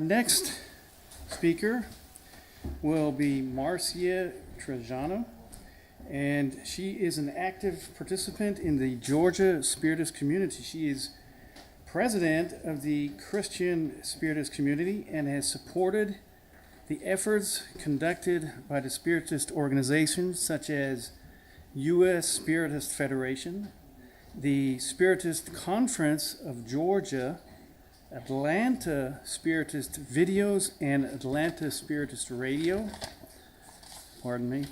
next speaker will be Marcia Trajano, and she is an active participant in the Georgia Spiritist community. She is president of the Christian Spiritist community and has supported the efforts conducted by the Spiritist organizations such as U.S. Spiritist Federation, the Spiritist Conference of Georgia, Atlanta Spiritist Videos, and Atlanta Spiritist Radio. Pardon me.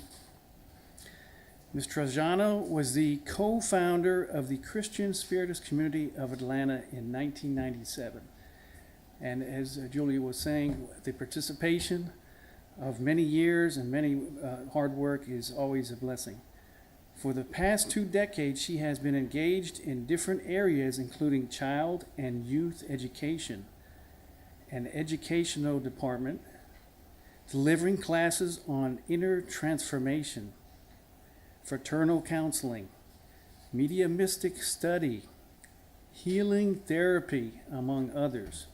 Ms. Trajano was the co-founder of the Christian Spiritist Community of Atlanta in 1997. And as Julia was saying, the participation of many years and many hard work is always a blessing. For the past 2 decades, she has been engaged in different areas, including child and youth education, an educational department, delivering classes on inner transformation, fraternal counseling, mediumistic study, healing therapy, among others.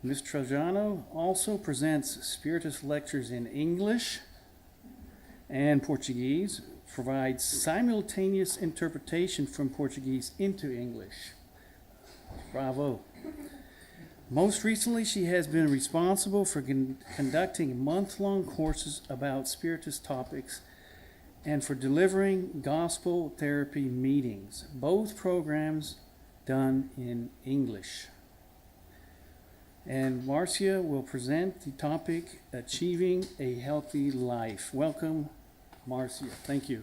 Ms. Trajano also presents Spiritist lectures in English and Portuguese, provides simultaneous interpretation from Portuguese into English. Bravo. Most recently, she has been responsible for conducting month-long courses about Spiritist topics and for delivering gospel therapy meetings, both programs done in English. And Marcia will present the topic, Achieving a Healthy Life. Welcome, Marcia. Thank you.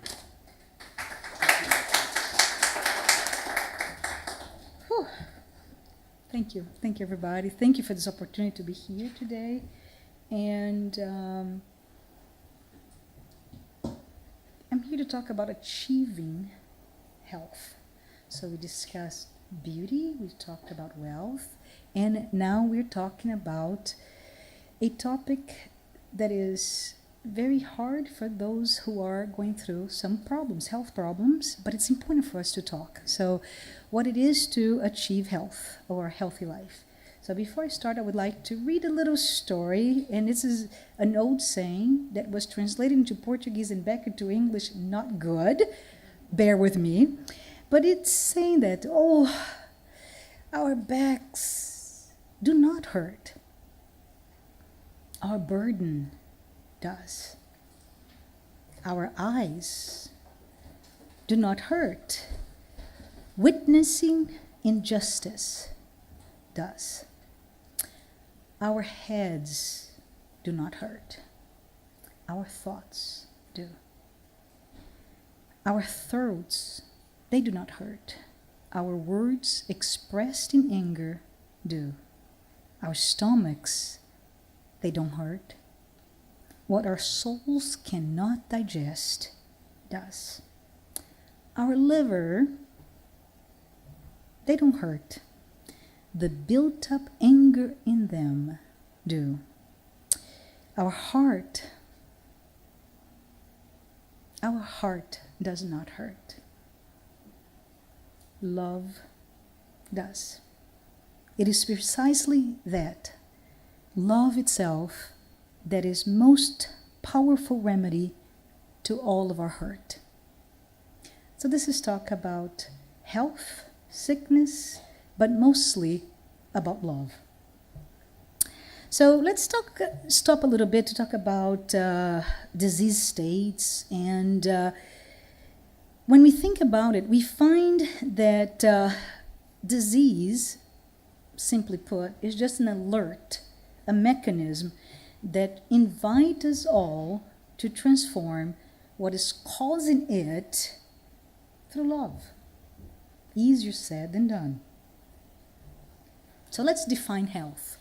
Whew. Thank you. Thank you, everybody. Thank you for this opportunity to be here today. And I'm here to talk about achieving health. So we discussed beauty, we talked about wealth, and now we're talking about a topic that is very hard for those who are going through some problems, health problems, but it's important for us to talk. So what it is to achieve health or a healthy life. So before I start, I would like to read a little story, and this is an old saying that was translated into Portuguese and back into English, not good, bear with me, but it's saying that, our backs do not hurt. Our burden does. Our eyes do not hurt. Witnessing injustice does. Our heads do not hurt. Our thoughts do. Our throats, they do not hurt. Our words expressed in anger do. Our stomachs, they don't hurt. What our souls cannot digest does. Our liver, they don't hurt. The built-up anger in them do. Our heart does not hurt. Love does. It is precisely that, love itself, that is most powerful remedy to all of our hurt. So this is talk about health, sickness, but mostly about love. So let's stop a little bit to talk about disease states. And when we think about it, we find that disease, simply put, is just an alert, a mechanism that invite us all to transform what is causing it through love. Easier said than done. So let's define health.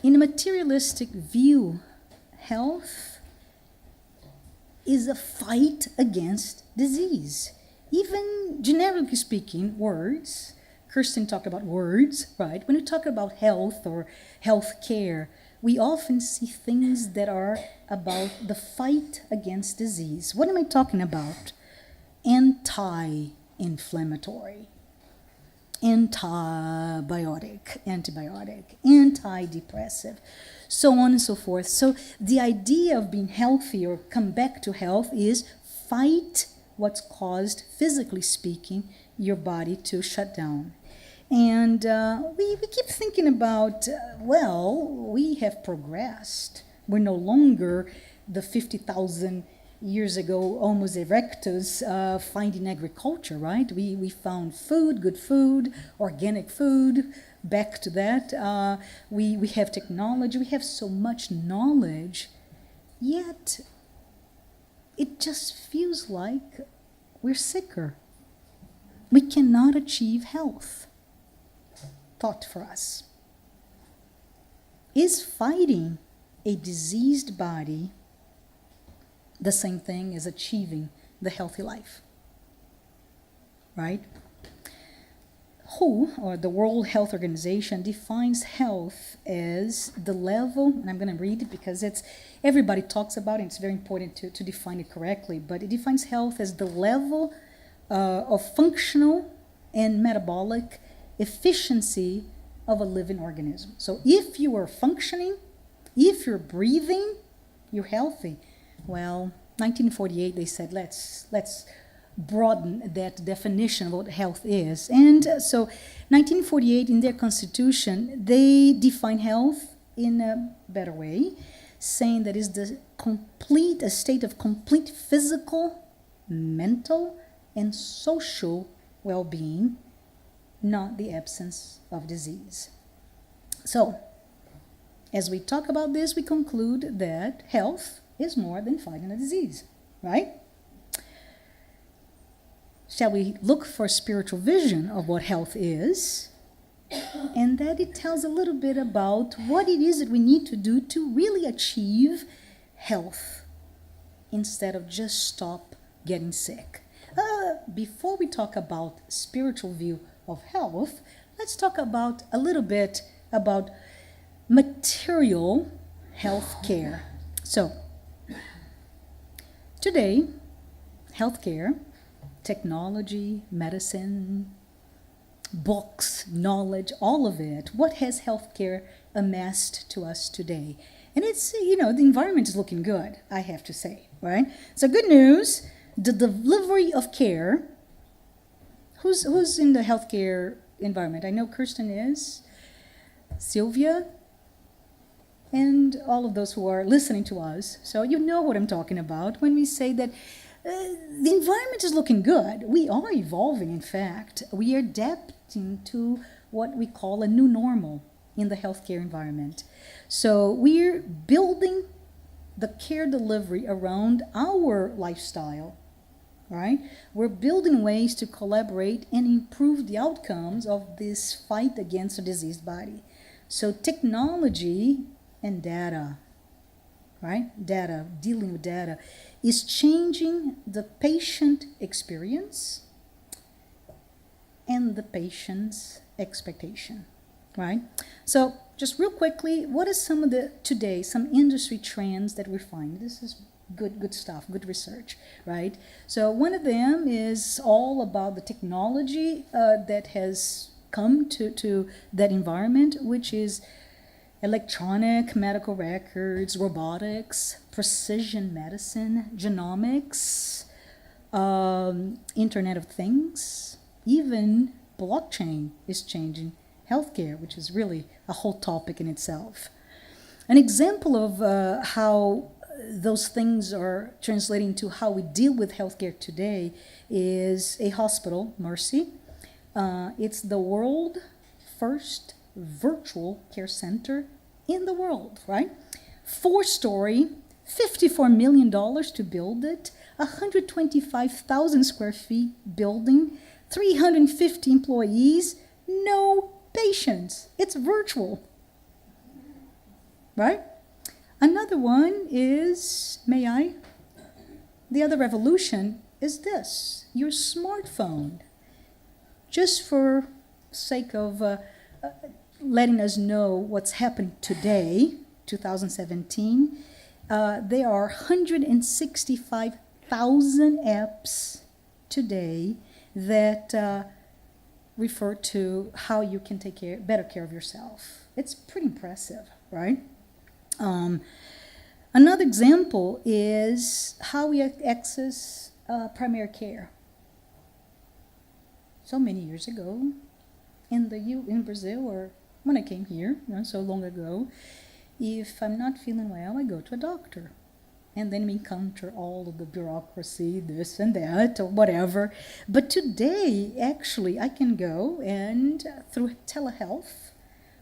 In a materialistic view, health is a fight against disease. Even generically speaking, words, Kirsten talked about words, right? When we talk about health or health care, we often see things that are about the fight against disease. What am I talking about? Anti-inflammatory. antibiotic, antidepressive, so on and so forth. So the idea of being healthy or come back to health is fight what's caused, physically speaking, your body to shut down. And we keep thinking about, we have progressed. We're no longer the 50,000 years ago Homo erectus finding agriculture, right? We found food, good food, organic food, back to that. We have technology, we have so much knowledge, yet it just feels like we're sicker. We cannot achieve health. Thought for us. Is fighting a diseased body the same thing as achieving the healthy life? Right? WHO, or the World Health Organization, defines health as the level, and I'm going to read it because everybody talks about it, it's very important to define it correctly, but it defines health as the level of functional and metabolic efficiency of a living organism. So if you are functioning, if you're breathing, you're healthy. Well, 1948 they said let's broaden that definition of what health is. And so 1948 in their constitution they define health in a better way, saying that is a state of complete physical, mental, and social well-being, not the absence of disease. So, as we talk about this, we conclude that health is more than fighting a disease, right? Shall we look for a spiritual vision of what health is? And that it tells a little bit about what it is that we need to do to really achieve health instead of just stop getting sick. Before we talk about spiritual view of health, let's talk about a little bit about material health care. So, today, healthcare, technology, medicine, books, knowledge, all of it, what has healthcare amassed to us today? And it's, the environment is looking good, I have to say, right? So good news, the delivery of care. Who's in the healthcare environment? I know Kirsten is, Sylvia, and all of those who are listening to us. So you know what I'm talking about when we say that the environment is looking good. We are evolving, in fact. We are adapting to what we call a new normal in the healthcare environment. So we're building the care delivery around our lifestyle, right? We're building ways to collaborate and improve the outcomes of this fight against a diseased body. So technology and data, right? Data, dealing with data, is changing the patient experience and the patient's expectation, right? So just real quickly, what are some industry trends that we find? This is good stuff, good research, right? So one of them is all about the technology that has come to that environment, which is electronic medical records, robotics, precision medicine, genomics, Internet of Things, even blockchain is changing healthcare, which is really a whole topic in itself. An example of how those things are translating to how we deal with healthcare today is a hospital, Mercy. It's the world first virtual care center in the world, right? 4-story, $54 million to build it, 125,000 square feet building, 350 employees, no patients. It's virtual, right? Another one is, the other revolution is this, your smartphone. Just for sake of letting us know what's happening today, 2017, there are 165,000 apps today that refer to how you can take better care of yourself. It's pretty impressive, right? Another example is how we access primary care. So many years ago, in Brazil, or when I came here, so long ago, if I'm not feeling well, I go to a doctor. And then we encounter all of the bureaucracy, this and that, or whatever. But today, actually, I can go and through telehealth,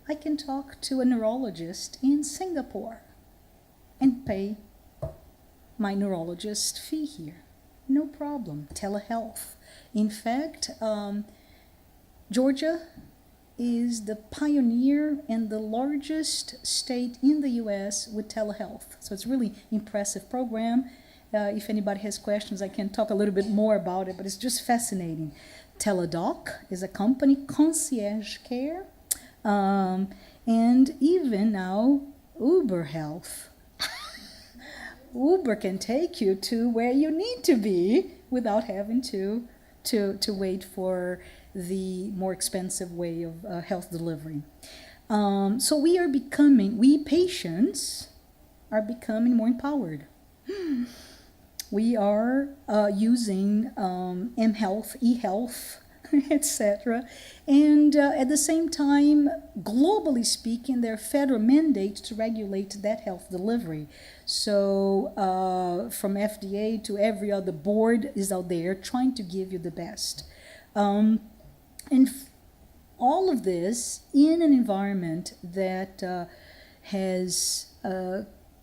I can talk to a neurologist in Singapore and pay my neurologist fee here. No problem. Telehealth. In fact, Georgia is the pioneer and the largest state in the U.S. with telehealth. So it's a really impressive program. If anybody has questions, I can talk a little bit more about it, but it's just fascinating. Teladoc is a company, concierge care, and even now Uber Health. Uber can take you to where you need to be without having to wait for the more expensive way of health delivery. So we patients are becoming more empowered. We are using mHealth, eHealth, etc. And at the same time, globally speaking, there are federal mandates to regulate that health delivery. So from FDA to every other board is out there trying to give you the best. And all of this in an environment that has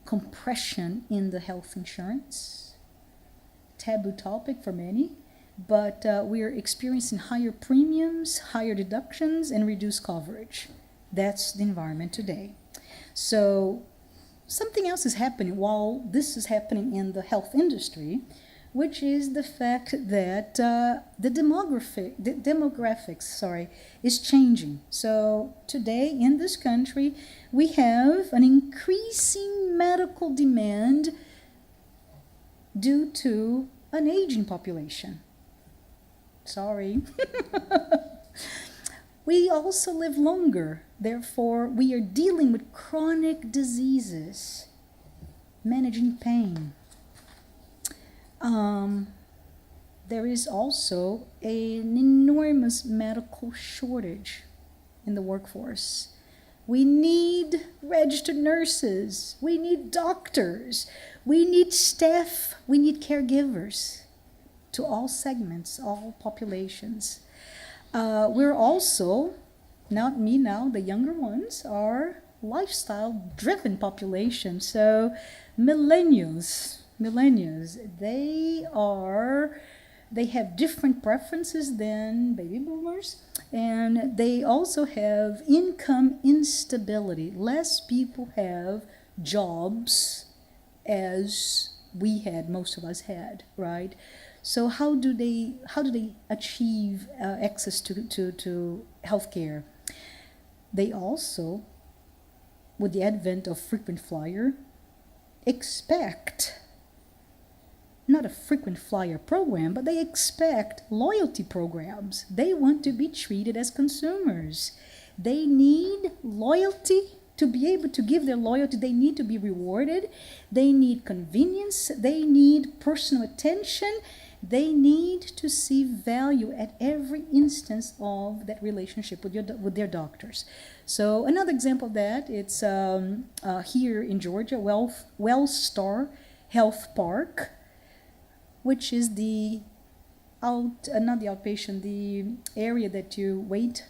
compression in the health insurance, taboo topic for many, but we are experiencing higher premiums, higher deductions, and reduced coverage. That's the environment today. So something else is happening while this is happening in the health industry, which is the fact that the demographics is changing. So today in this country, we have an increasing medical demand due to an aging population. Sorry. We also live longer. Therefore, we are dealing with chronic diseases, managing pain. There is also an enormous medical shortage in the workforce. We need registered nurses. We need doctors. We need staff. We need caregivers to all segments, all populations. We're also, not me now, the younger ones are lifestyle-driven population. So millennials, they have different preferences than baby boomers, and they also have income instability. Less people have jobs as most of us had, right? So how do they achieve access to healthcare? They also, with the advent of frequent flyer, expect not a frequent flyer program, but they expect loyalty programs. They want to be treated as consumers. They need loyalty. To be able to give their loyalty, they need to be rewarded. They need convenience. They need personal attention. They need to see value at every instance of that relationship with their doctors. So another example of that, it's here in Georgia, Wellstar Health Park, which is the area that you wait,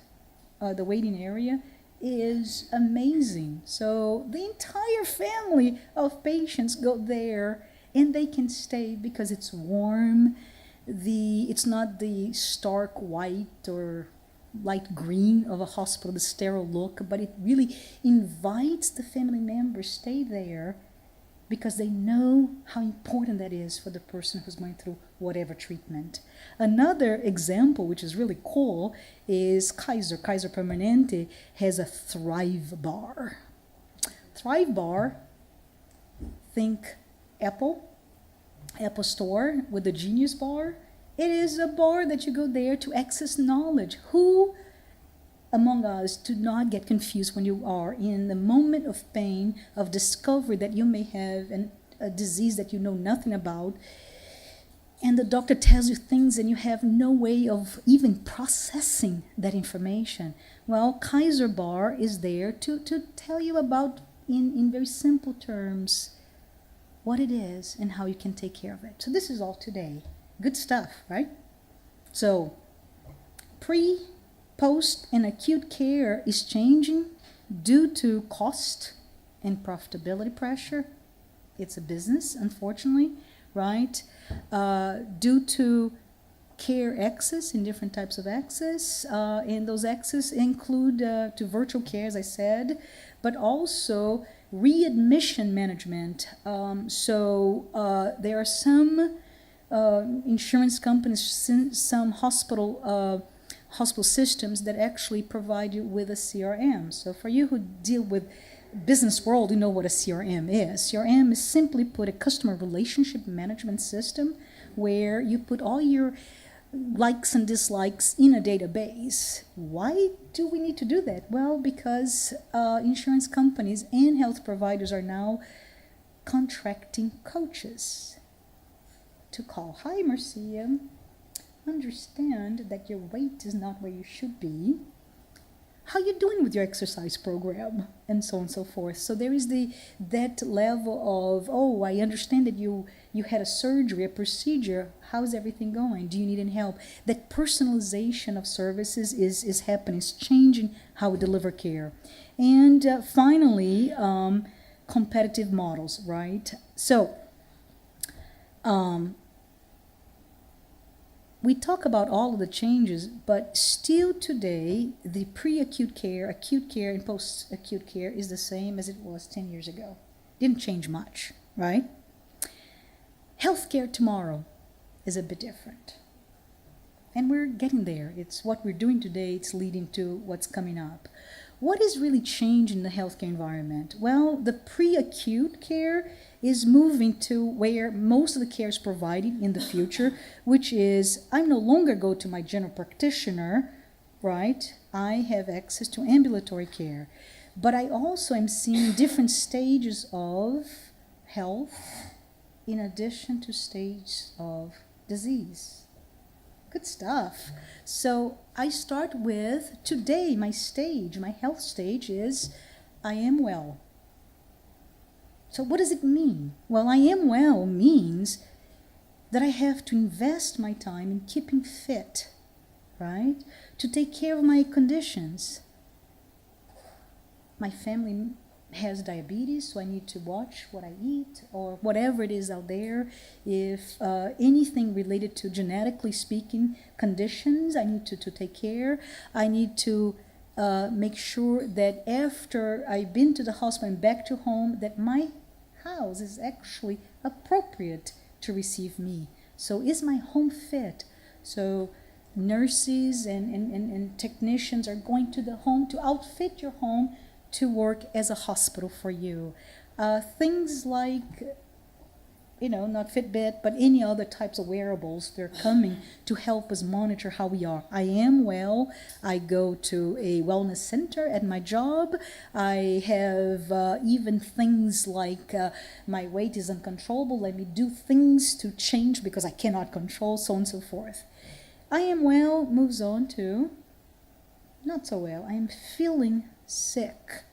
the waiting area is amazing. So the entire family of patients go there and they can stay because it's warm. It's not the stark white or light green of a hospital, the sterile look, but it really invites the family members stay there because they know how important that is for the person who's going through whatever treatment. Another example, which is really cool, is Kaiser Permanente has a Thrive Bar. Thrive Bar, think Apple Store with the Genius Bar, It is a bar that you go there to access knowledge. Who among us do not get confused when you are in the moment of pain, of discovery that you may have a disease that you know nothing about, and the doctor tells you things and you have no way of even processing that information? Well, Kaiser Bar is there to tell you about, in very simple terms, what it is and how you can take care of it. So this is all today. Good stuff, right? So pre, post, and acute care is changing due to cost and profitability pressure. It's a business, unfortunately, right? Due to care access and different types of access, and those access include to virtual care, as I said, but also readmission management. There are some insurance companies, some hospital systems that actually provide you with a CRM. So for you who deal with business world, you know what a CRM is. CRM is simply put a customer relationship management system where you put all your likes and dislikes in a database. Why do we need to do that? Well, because insurance companies and health providers are now contracting coaches to call. Hi, Marcia. Understand that your weight is not where you should be. How you doing with your exercise program? And so on and so forth. So there is that level of, oh, I understand that you had a surgery, a procedure. How's everything going? Do you need any help? That personalization of services is happening. It's changing how we deliver care. And finally, competitive models, right? So we talk about all of the changes, but still today, the pre-acute care, acute care, and post-acute care is the same as it was 10 years ago. Didn't change much, right? Healthcare tomorrow is a bit different. And we're getting there. It's what we're doing today, it's leading to what's coming up. What is really changed in the healthcare environment? Well, the pre-acute care is moving to where most of the care is provided in the future, which is I no longer go to my general practitioner, right? I have access to ambulatory care. But I also am seeing different stages of health in addition to stages of disease. Good stuff. So I start with today, my health stage is I am well. So what does it mean? Well, I am well means that I have to invest my time in keeping fit, right? To take care of my conditions. My family has diabetes, so I need to watch what I eat or whatever it is out there. If anything related to genetically speaking conditions, I need to take care. I need to make sure that after I've been to the hospital and back to home, that my house is actually appropriate to receive me. So is my home fit? So nurses and technicians are going to the home to outfit your home to work as a hospital for you. Things like, not Fitbit, but any other types of wearables, they're coming to help us monitor how we are. I am well. I go to a wellness center at my job. I have even things like my weight is uncontrollable. Let me do things to change because I cannot control, so on and so forth. I am well moves on to not so well. I am feeling sick.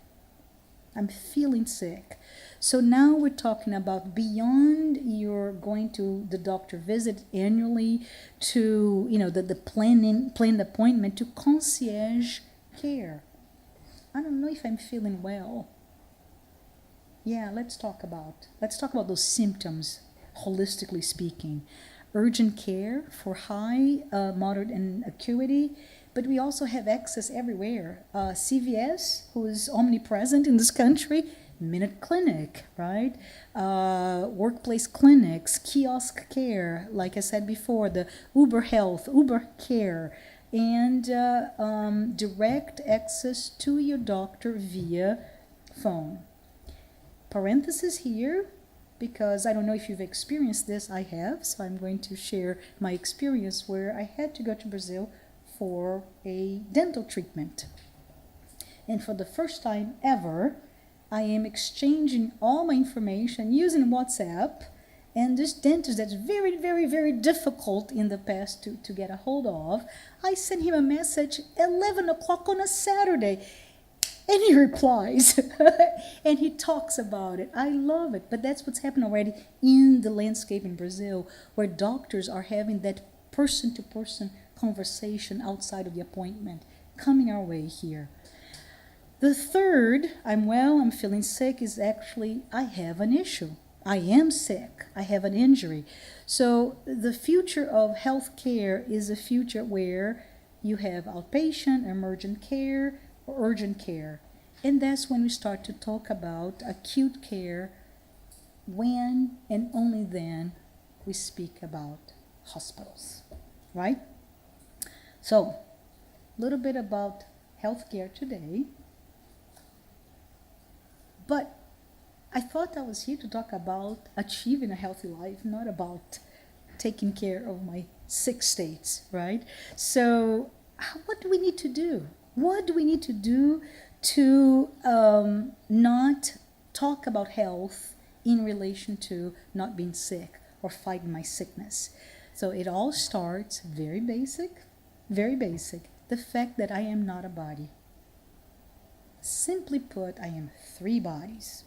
I'm feeling sick. So now we're talking about beyond your going to the doctor visit annually to, the planned appointment to concierge care. I don't know if I'm feeling well. Yeah, let's talk about those symptoms, holistically speaking. Urgent care for high, moderate, and acuity. But we also have access everywhere. CVS, who is omnipresent in this country, Minute Clinic, right? Workplace clinics, kiosk care, like I said before, the Uber Health, Uber Care, and direct access to your doctor via phone. Parenthesis here, because I don't know if you've experienced this. I have, so I'm going to share my experience where I had to go to Brazil for a dental treatment. And for the first time ever, I am exchanging all my information using WhatsApp. And this dentist that's very, very, very difficult in the past to get a hold of, I sent him a message 11 o'clock on a Saturday. And he replies, and he talks about it. I love it. But that's what's happened already in the landscape in Brazil, where doctors are having that person-to-person conversation outside of the appointment, coming our way here. The third, I'm feeling sick, is actually I have an issue. I am sick. I have an injury. So the future of healthcare is a future where you have outpatient, emergent care, or urgent care. And that's when we start to talk about acute care, when and only then we speak about hospitals, right? So, a little bit about healthcare today. But I thought I was here to talk about achieving a healthy life, not about taking care of my sick states, right? So, what do we need to do? What do we need to do to not talk about health in relation to not being sick or fighting my sickness? So it all starts very basic, the fact that I am not a body. Simply put, I am 3 bodies.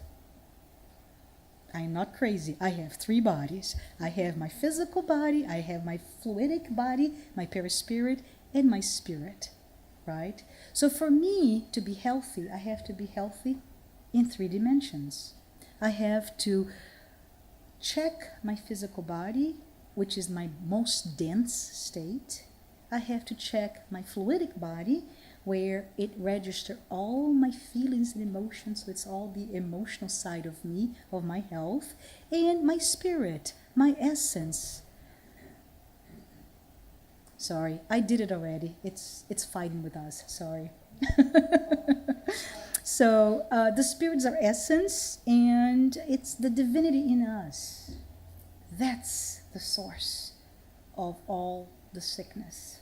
I am not crazy. I have 3 bodies. I have my physical body, I have my fluidic body, my perispirit, and my spirit. Right? So for me to be healthy, I have to be healthy in 3 dimensions. I have to check my physical body, which is my most dense state. I have to check my fluidic body, where it registers all my feelings and emotions, so it's all the emotional side of me, of my health, and my spirit, my essence. Sorry, I did it already. It's fighting with us. Sorry. So the spirit's our essence, and it's the divinity in us. That's the source of all the sickness,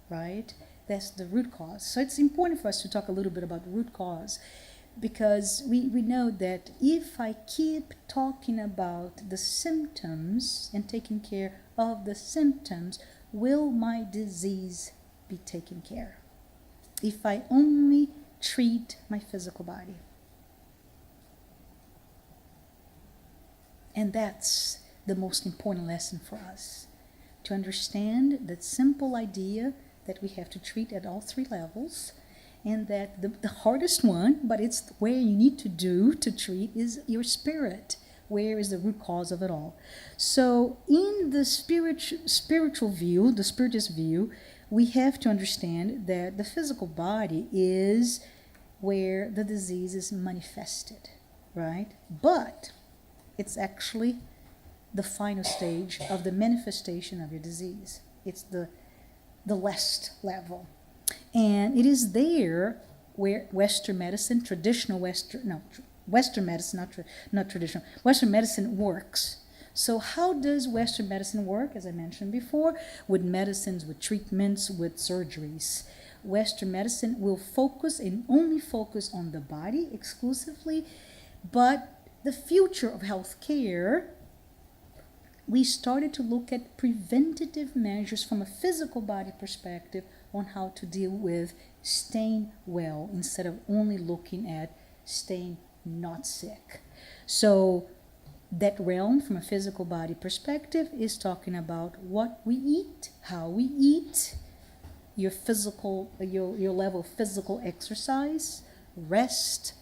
right? That's the root cause. So it's important for us to talk a little bit about the root cause, because we know that if I keep talking about the symptoms and taking care of the symptoms, will my disease be taken care of? If I only treat my physical body. And that's the most important lesson for us. To understand that simple idea that we have to treat at all 3 levels, and that the hardest one, but it's where you need to do to treat, is your spirit. Where is the root cause of it all? So in the spiritual view, the spiritist view, we have to understand that the physical body is where the disease is manifested, right? But it's actually the final stage of the manifestation of your disease. It's the last level. And it is there where Western medicine, Western medicine, not traditional, Western medicine works. So how does Western medicine work? As I mentioned before, with medicines, with treatments, with surgeries. Western medicine will focus and only focus on the body exclusively, but the future of healthcare, we started to look at preventative measures from a physical body perspective on how to deal with staying well instead of only looking at staying not sick. So that realm from a physical body perspective is talking about what we eat, how we eat, your level of physical exercise, rest,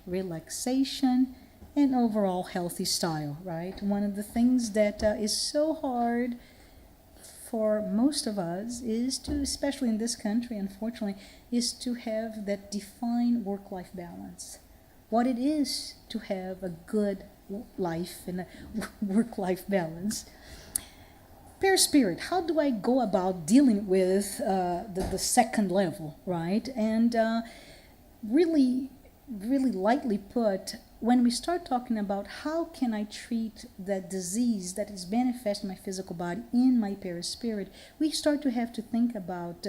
relaxation, and overall healthy style, right? One of the things that is so hard for most of us is to, especially in this country, unfortunately, is to have that defined work-life balance. What it is to have a good life and a work-life balance. Perispirit, how do I go about dealing with the second level, right? And really lightly put, when we start talking about how can I treat that disease that is manifest in my physical body in my perispirit, we start to have to think about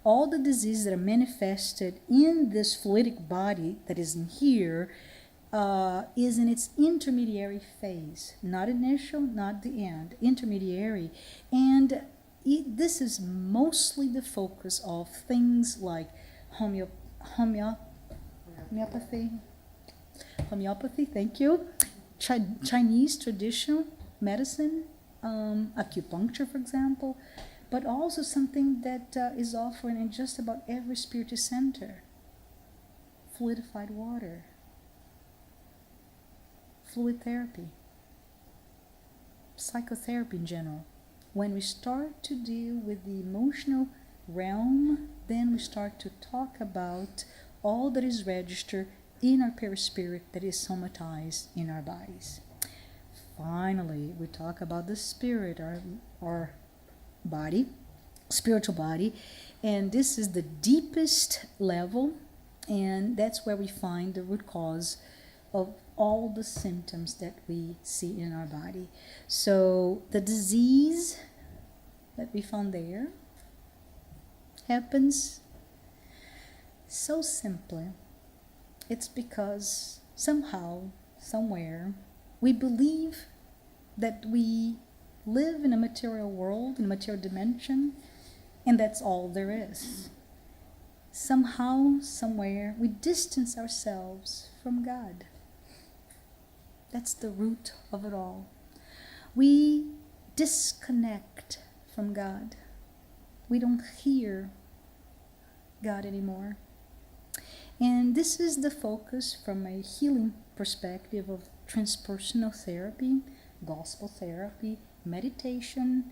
all the diseases that are manifested in this fluidic body that is in here, is in its intermediary phase, not initial, not the end, intermediary. And this is mostly the focus of things like homeopathy, thank you, Chinese traditional medicine, acupuncture, for example, but also something that is offered in just about every spiritual center: fluidified water, fluid therapy, psychotherapy in general. When we start to deal with the emotional realm, then we start to talk about all that is registered in our perispirit that is somatized in our bodies. Finally, we talk about the spirit, our body, spiritual body, and this is the deepest level, and that's where we find the root cause of all the symptoms that we see in our body. So the disease that we found there happens so simply. It's because somehow, somewhere, we believe that we live in a material world, in a material dimension, and that's all there is. Somehow, somewhere, we distance ourselves from God. That's the root of it all. We disconnect from God. We don't hear God anymore. And this is the focus from a healing perspective of transpersonal therapy, gospel therapy, meditation,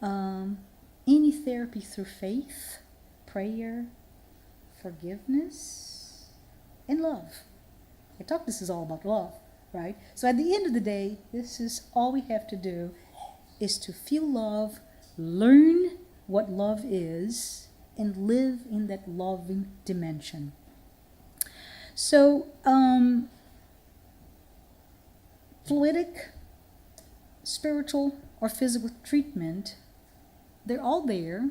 any therapy through faith, prayer, forgiveness, and love. This is all about love, right? So at the end of the day, this is all we have to do, is to feel love, learn what love is, and live in that loving dimension. So, fluidic, spiritual, or physical treatment, they're all there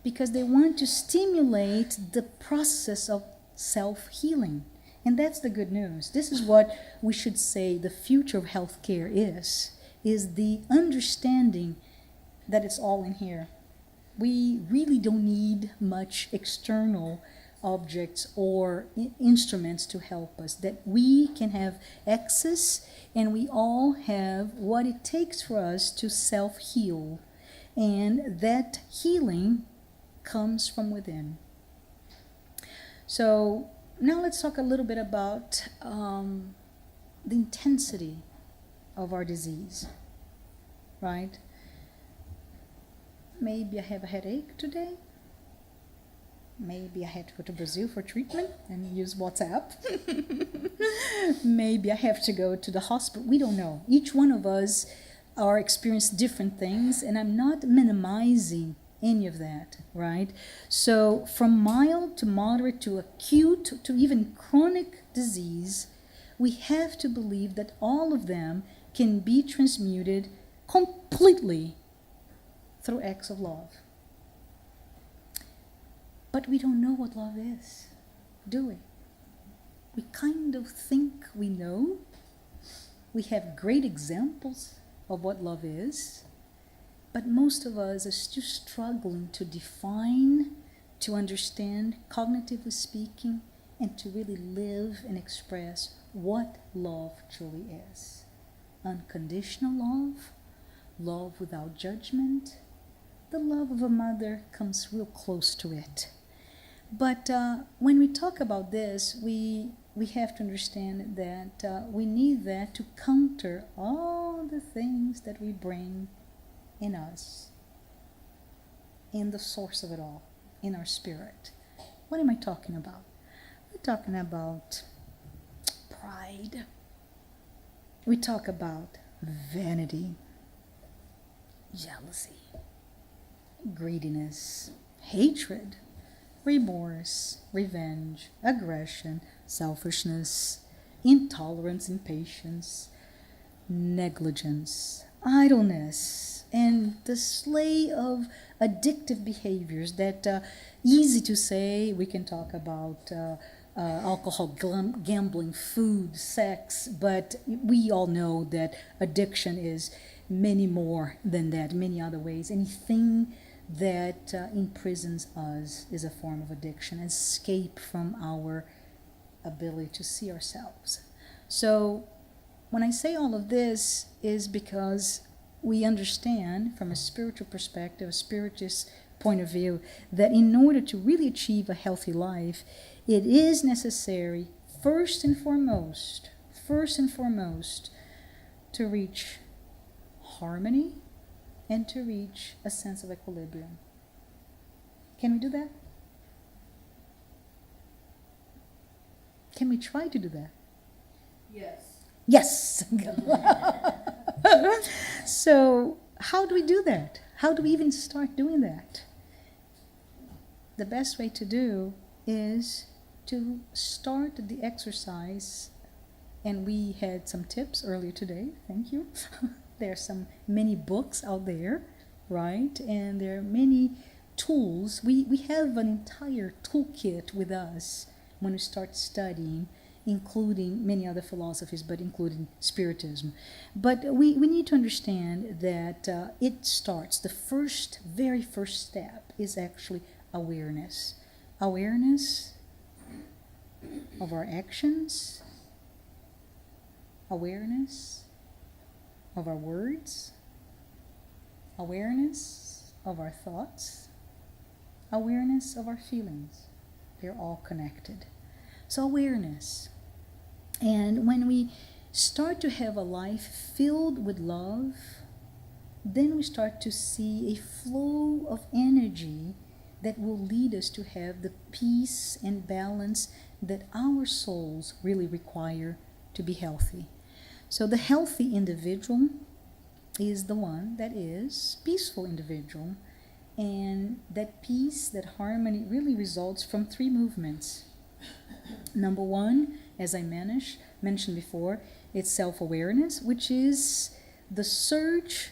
because they want to stimulate the process of self-healing. And that's the good news. This is what we should say the future of healthcare is the understanding that it's all in here. We really don't need much external objects or instruments to help us, that we can have access, and we all have what it takes for us to self-heal, and that healing comes from within. So now let's talk a little bit about the intensity of our disease, right? Maybe I have a headache today. Maybe I have to go to Brazil for treatment and use WhatsApp. Maybe I have to go to the hospital. We don't know. Each one of us are experiencing different things, and I'm not minimizing any of that, right? So from mild to moderate to acute to even chronic disease, we have to believe that all of them can be transmuted completely through acts of love. But we don't know what love is, do we? We kind of think we know. We have great examples of what love is, but most of us are still struggling to define, to understand, cognitively speaking, and to really live and express what love truly is. Unconditional love, love without judgment. The love of a mother comes real close to it. But when we talk about this, we have to understand that we need that to counter all the things that we bring in us, in the source of it all, in our spirit. What am I talking about? We're talking about pride. We talk about vanity, jealousy, greediness, hatred, remorse, revenge, aggression, selfishness, intolerance, impatience, negligence, idleness, and the slew of addictive behaviors that easy to say. We can talk about alcohol, gambling, food, sex, but we all know that addiction is many more than that, many other ways. Anything that imprisons us is a form of addiction, escape from our ability to see ourselves. So when I say all of this is because we understand from a spiritual perspective, a spiritist point of view, that in order to really achieve a healthy life, it is necessary, first and foremost, to reach harmony and to reach a sense of equilibrium. Can we do that? Can we try to do that? Yes. So, how do we do that? How do we even start doing that? The best way to do is to start the exercise, and we had some tips earlier today. Thank you. There are some many books out there, right? And there are many tools. We have an entire toolkit with us when we start studying, including many other philosophies, but including Spiritism. But we need to understand that it starts, the very first step is actually awareness. Awareness of our actions, awareness of our words, awareness of our thoughts, awareness of our feelings. They're all connected. So awareness. And when we start to have a life filled with love, then we start to see a flow of energy that will lead us to have the peace and balance that our souls really require to be healthy. So the healthy individual is the one that is peaceful individual, and that peace, that harmony really results from three movements. Number one, as I mentioned before, it's self-awareness, which is the search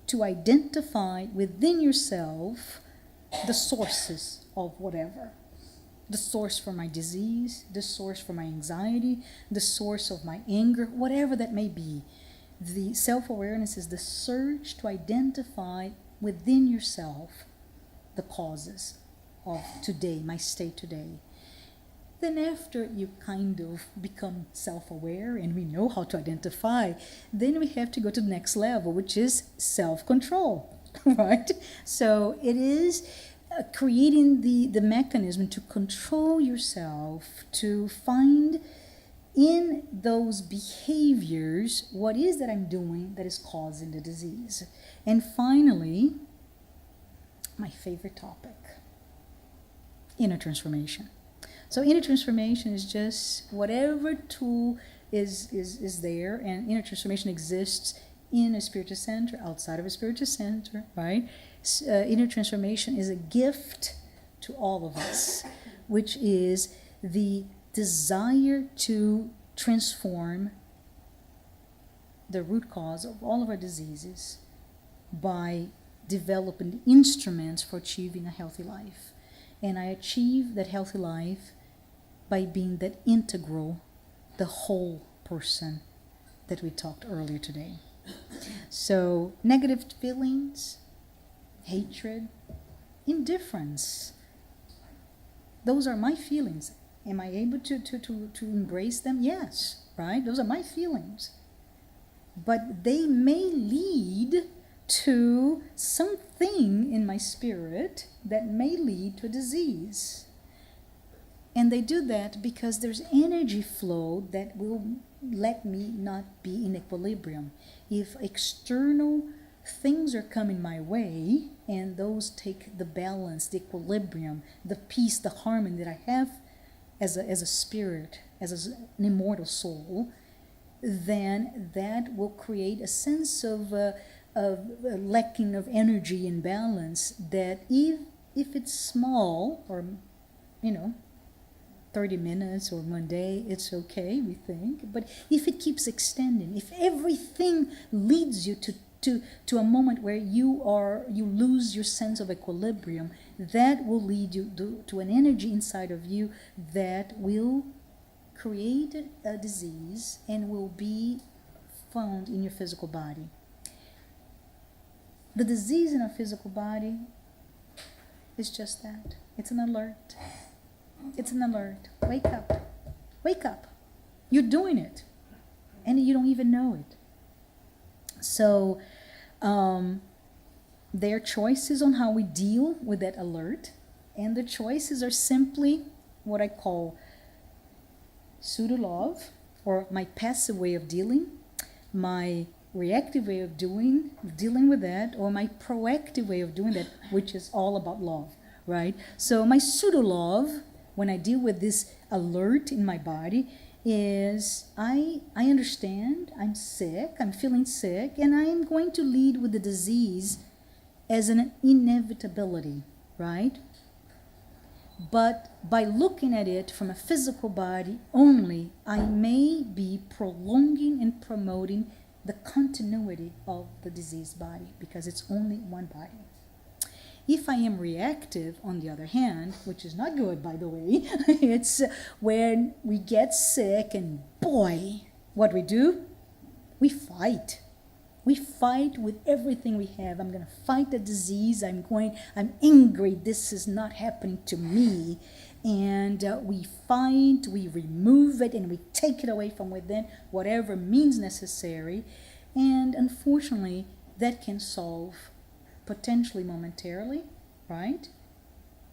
to identify within yourself the sources of whatever. The source for my disease, the source for my anxiety, the source of my anger, whatever that may be. The self-awareness is the search to identify within yourself the causes of today, my state today. Then after you kind of become self-aware and we know how to identify, then we have to go to the next level, which is self-control, right? So it is creating the mechanism to control yourself, to find in those behaviors what is that I'm doing that is causing the disease. And finally, my favorite topic, inner transformation. So inner transformation is just whatever tool is there, and inner transformation exists in a spiritual center, outside of a spiritual center, right? Inner transformation is a gift to all of us, which is the desire to transform the root cause of all of our diseases by developing instruments for achieving a healthy life. And I achieve that healthy life by being that integral, the whole person that we talked earlier today. So negative feelings, hatred, indifference, those are my feelings. Am I able to embrace them? Yes, right? Those are my feelings. But they may lead to something in my spirit that may lead to a disease. And they do that because there's energy flow that will let me not be in equilibrium. If external things are coming my way and those take the balance, the equilibrium, the peace, the harmony that I have as a spirit, as an immortal soul, then that will create a sense of lacking of energy and balance that if it's small or, 30 minutes or one day, it's okay, we think. But if it keeps extending, if everything leads you to a moment where you lose your sense of equilibrium, that will lead you to an energy inside of you that will create a disease and will be found in your physical body. The disease in our physical body is just that. It's an alert. It's an alert. Wake up. Wake up. You're doing it. And you don't even know it. So, there are choices on how we deal with that alert. And the choices are simply what I call pseudo-love, or my passive way of dealing, my reactive way of dealing with that, or my proactive way of doing that, which is all about love, right? So my pseudo-love, when I deal with this alert in my body, is I understand I'm sick, I'm feeling sick, and I am going to lead with the disease as an inevitability, right? But by looking at it from a physical body only, I may be prolonging and promoting the continuity of the diseased body, because it's only one body. If I am reactive, on the other hand, which is not good, by the way, it's when we get sick and boy, what we do? We fight. We fight with everything we have. I'm going to fight the disease. I'm angry. This is not happening to me. And we fight, we remove it, and we take it away from within, whatever means necessary. And unfortunately, that can solve potentially momentarily, right?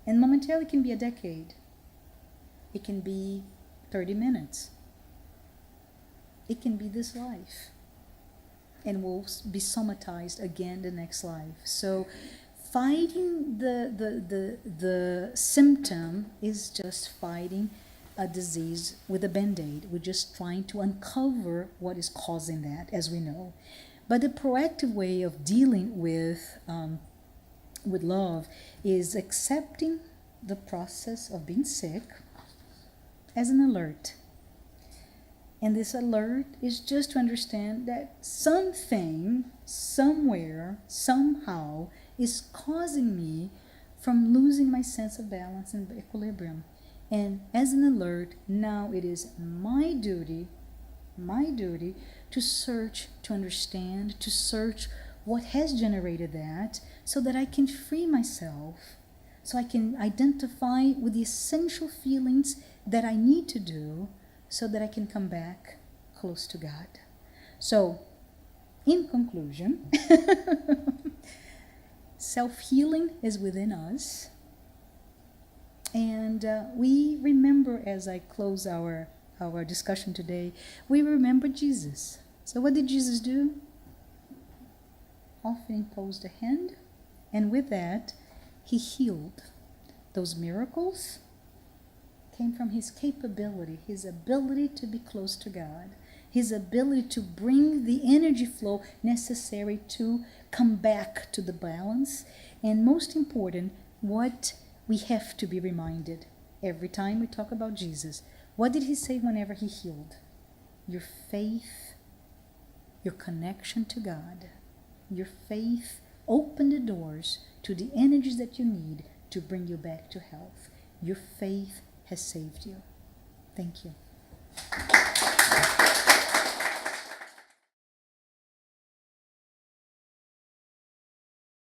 And momentarily can be a decade. It can be 30 minutes. It can be this life. And will be somatized again the next life. So fighting the symptom is just fighting a disease with a band-aid. We're just trying to uncover what is causing that, as we know. But the proactive way of dealing with love is accepting the process of being sick as an alert. And this alert is just to understand that something, somewhere, somehow, is causing me from losing my sense of balance and equilibrium. And as an alert, now it is my duty to search, to understand, to search what has generated that, so that I can free myself, so I can identify with the essential feelings that I need to do, so that I can come back close to God. So, in conclusion, self-healing is within us. And we remember, as I close our discussion today, we remember Jesus. So what did Jesus do? Often imposed a hand, and with that, he healed. Those miracles came from his capability, his ability to be close to God, his ability to bring the energy flow necessary to come back to the balance. And most important, what we have to be reminded every time we talk about Jesus. What did he say whenever he healed? Your faith, your connection to God, your faith opened the doors to the energies that you need to bring you back to health. Your faith has saved you. Thank you.